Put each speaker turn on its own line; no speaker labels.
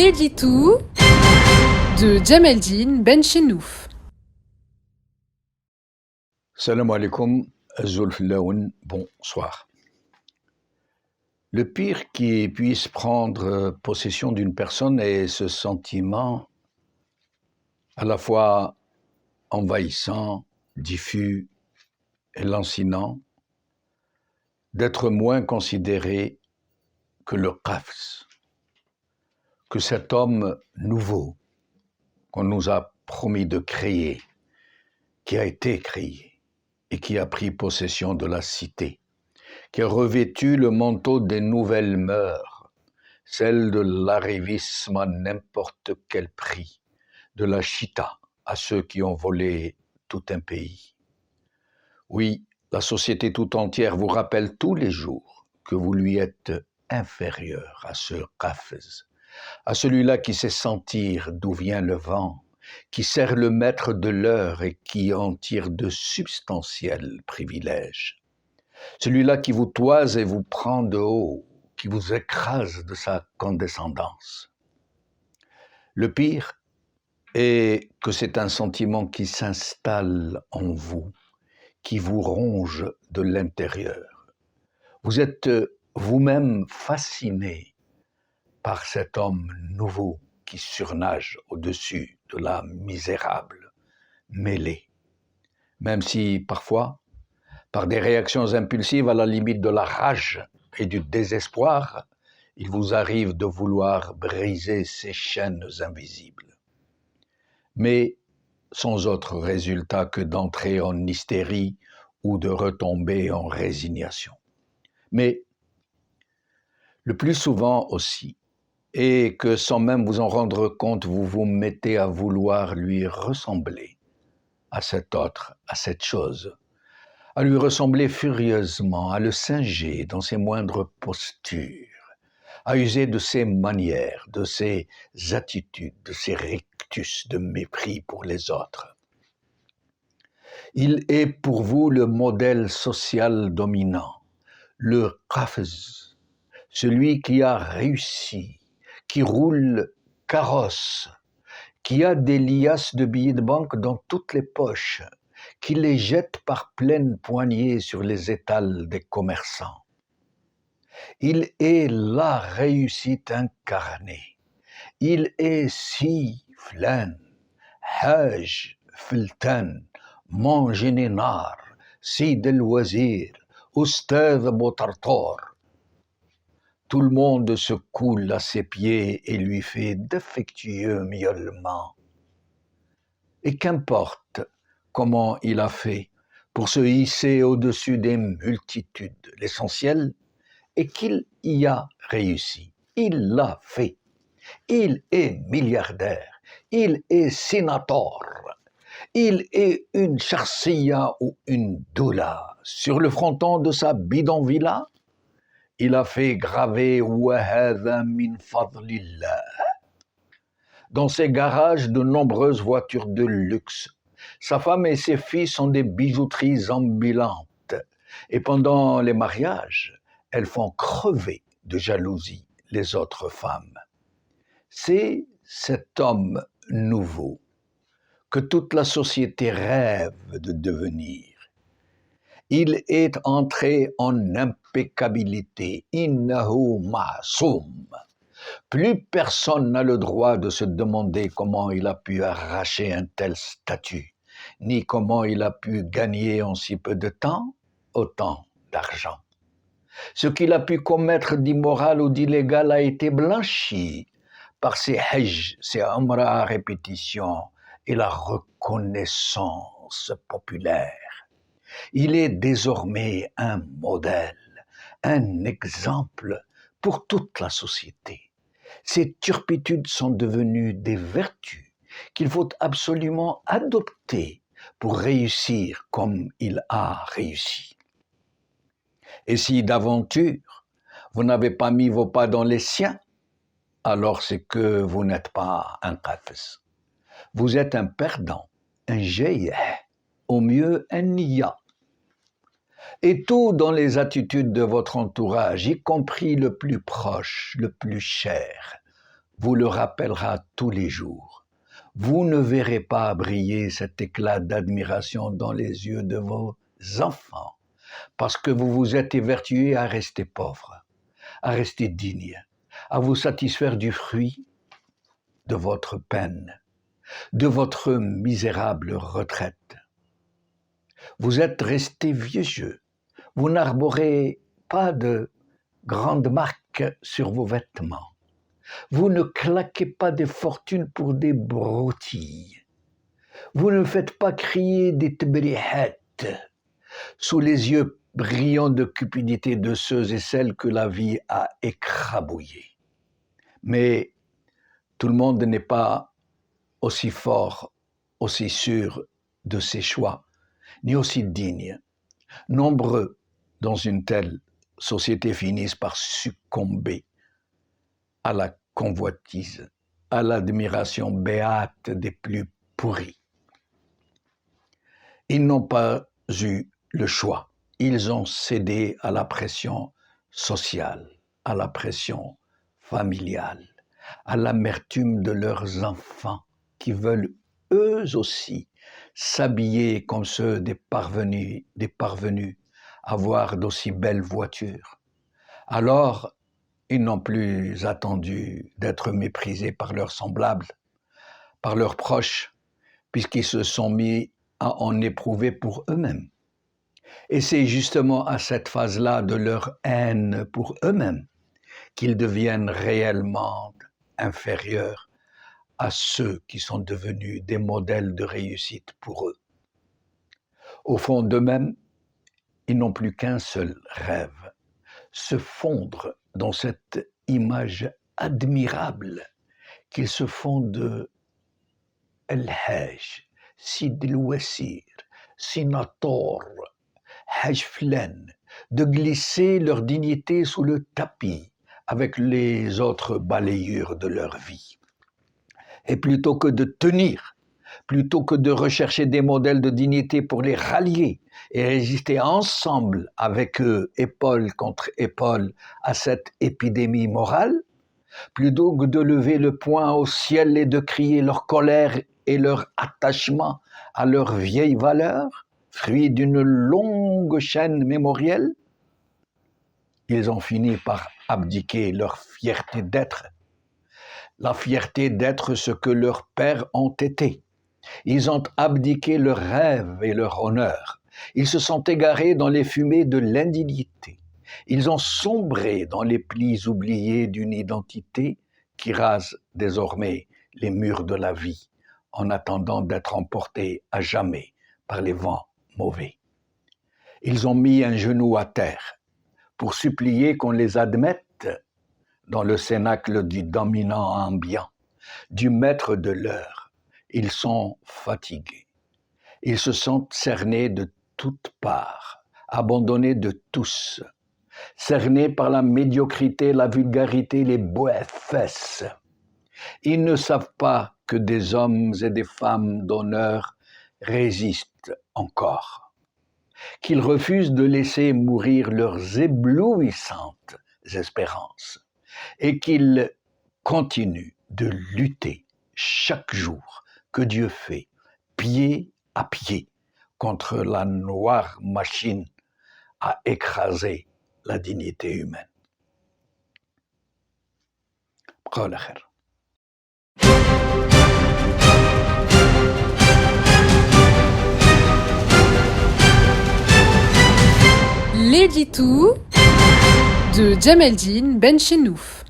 l'édito de Djemeldine Benchenouf.
Salam alaikum, Zulfilaoun, bonsoir. Le pire qui puisse prendre possession d'une personne est ce sentiment à la fois envahissant, diffus et lancinant d'être moins considéré que le qafs, que cet homme nouveau qu'on nous a promis de créer, qui a été créé et qui a pris possession de la cité, qui a revêtu le manteau des nouvelles mœurs, celle de l'arrivisme à n'importe quel prix, de la chita à ceux qui ont volé tout un pays. Oui, la société tout entière vous rappelle tous les jours que vous lui êtes inférieur à ce qafz, à celui-là qui sait sentir d'où vient le vent, qui sert le maître de l'heure et qui en tire de substantiels privilèges. Celui-là qui vous toise et vous prend de haut, qui vous écrase de sa condescendance. Le pire est que c'est un sentiment qui s'installe en vous, qui vous ronge de l'intérieur. Vous êtes vous-même fasciné par cet homme nouveau qui surnage au-dessus de la misérable mêlée. Même si, parfois, par des réactions impulsives à la limite de la rage et du désespoir, il vous arrive de vouloir briser ces chaînes invisibles. Mais sans autre résultat que d'entrer en hystérie ou de retomber en résignation. Mais le plus souvent aussi, et que sans même vous en rendre compte, vous vous mettez à vouloir lui ressembler, à cet autre, à cette chose, à lui ressembler furieusement, à le singer dans ses moindres postures, à user de ses manières, de ses attitudes, de ses rictus de mépris pour les autres. Il est pour vous le modèle social dominant, le qafz, celui qui a réussi, qui roule carrosse, qui a des liasses de billets de banque dans toutes les poches, qui les jette par pleines poignées sur les étals des commerçants. Il est la réussite incarnée. Il est si flan, haj, filtan, Mangénénar, Sid el-Wazir, Oustaz Boutartor. Tout le monde se coule à ses pieds et lui fait d'affectueux miaulements. Et qu'importe comment il a fait pour se hisser au-dessus des multitudes, l'essentiel est qu'il y a réussi. Il l'a fait. Il est milliardaire. Il est sénateur. Il est une charsia ou une doula. Sur le fronton de sa bidonvilla, il a fait graver Wahadha min fadlillah. Dans ses garages, de nombreuses voitures de luxe. Sa femme et ses filles sont des bijouteries ambulantes. Et pendant les mariages, elles font crever de jalousie les autres femmes. C'est cet homme nouveau que toute la société rêve de devenir. Il est entré en impeccabilité, innahu ma'soum. Plus personne n'a le droit de se demander comment il a pu arracher un tel statut, ni comment il a pu gagner en si peu de temps autant d'argent. Ce qu'il a pu commettre d'immoral ou d'illégal a été blanchi par ses hajj, ses umrah à répétition et la reconnaissance populaire. Il est désormais un modèle, un exemple pour toute la société. Ces turpitudes sont devenues des vertus qu'il faut absolument adopter pour réussir comme il a réussi. Et si d'aventure vous n'avez pas mis vos pas dans les siens, alors c'est que vous n'êtes pas un qafz. Vous êtes un perdant, un jaïh, au mieux un niya. Et tout dans les attitudes de votre entourage, y compris le plus proche, le plus cher, vous le rappellera tous les jours. Vous ne verrez pas briller cet éclat d'admiration dans les yeux de vos enfants, parce que vous vous êtes évertué à rester pauvre, à rester digne, à vous satisfaire du fruit de votre peine, de votre misérable retraite. Vous êtes resté vieux jeu, vous n'arborez pas de grandes marques sur vos vêtements. Vous ne claquez pas des fortunes pour des broutilles. Vous ne faites pas crier des tbrihettes sous les yeux brillants de cupidité de ceux et celles que la vie a écrabouillés. Mais tout le monde n'est pas aussi fort, aussi sûr de ses choix, ni aussi digne. Nombreux dans une telle société finissent par succomber à la convoitise, à l'admiration béate des plus pourris. Ils n'ont pas eu le choix. Ils ont cédé à la pression sociale, à la pression familiale, à l'amertume de leurs enfants qui veulent eux aussi s'habiller comme ceux des parvenus, avoir d'aussi belles voitures. Alors, ils n'ont plus attendu d'être méprisés par leurs semblables, par leurs proches, puisqu'ils se sont mis à en éprouver pour eux-mêmes. Et c'est justement à cette phase-là de leur haine pour eux-mêmes qu'ils deviennent réellement inférieurs à ceux qui sont devenus des modèles de réussite pour eux. Au fond d'eux-mêmes, ils n'ont plus qu'un seul rêve, se fondre dans cette image admirable qu'ils se font de El-Hajj, Sid el-Wassir, Sinator, Hajj Flan, de glisser leur dignité sous le tapis avec les autres balayures de leur vie. Et plutôt que de tenir, plutôt que de rechercher des modèles de dignité pour les rallier et résister ensemble avec eux, épaule contre épaule, à cette épidémie morale, plutôt que de lever le poing au ciel et de crier leur colère et leur attachement à leurs vieilles valeurs, fruit d'une longue chaîne mémorielle, ils ont fini par abdiquer leur fierté d'être, la fierté d'être ce que leurs pères ont été. Ils ont abdiqué leur rêve et leur honneur. Ils se sont égarés dans les fumées de l'indignité. Ils ont sombré dans les plis oubliés d'une identité qui rase désormais les murs de la vie en attendant d'être emportés à jamais par les vents mauvais. Ils ont mis un genou à terre pour supplier qu'on les admette dans le cénacle du dominant ambiant, du maître de l'heure. Ils sont fatigués. Ils se sentent cernés de toutes parts, abandonnés de tous, cernés par la médiocrité, la vulgarité, les boefesses. Ils ne savent pas que des hommes et des femmes d'honneur résistent encore, qu'ils refusent de laisser mourir leurs éblouissantes espérances et qu'ils continuent de lutter chaque jour que Dieu fait, pied à pied, contre la noire machine à écraser la dignité humaine. قال خير.
L'édito de Djemeldine Benchenouf.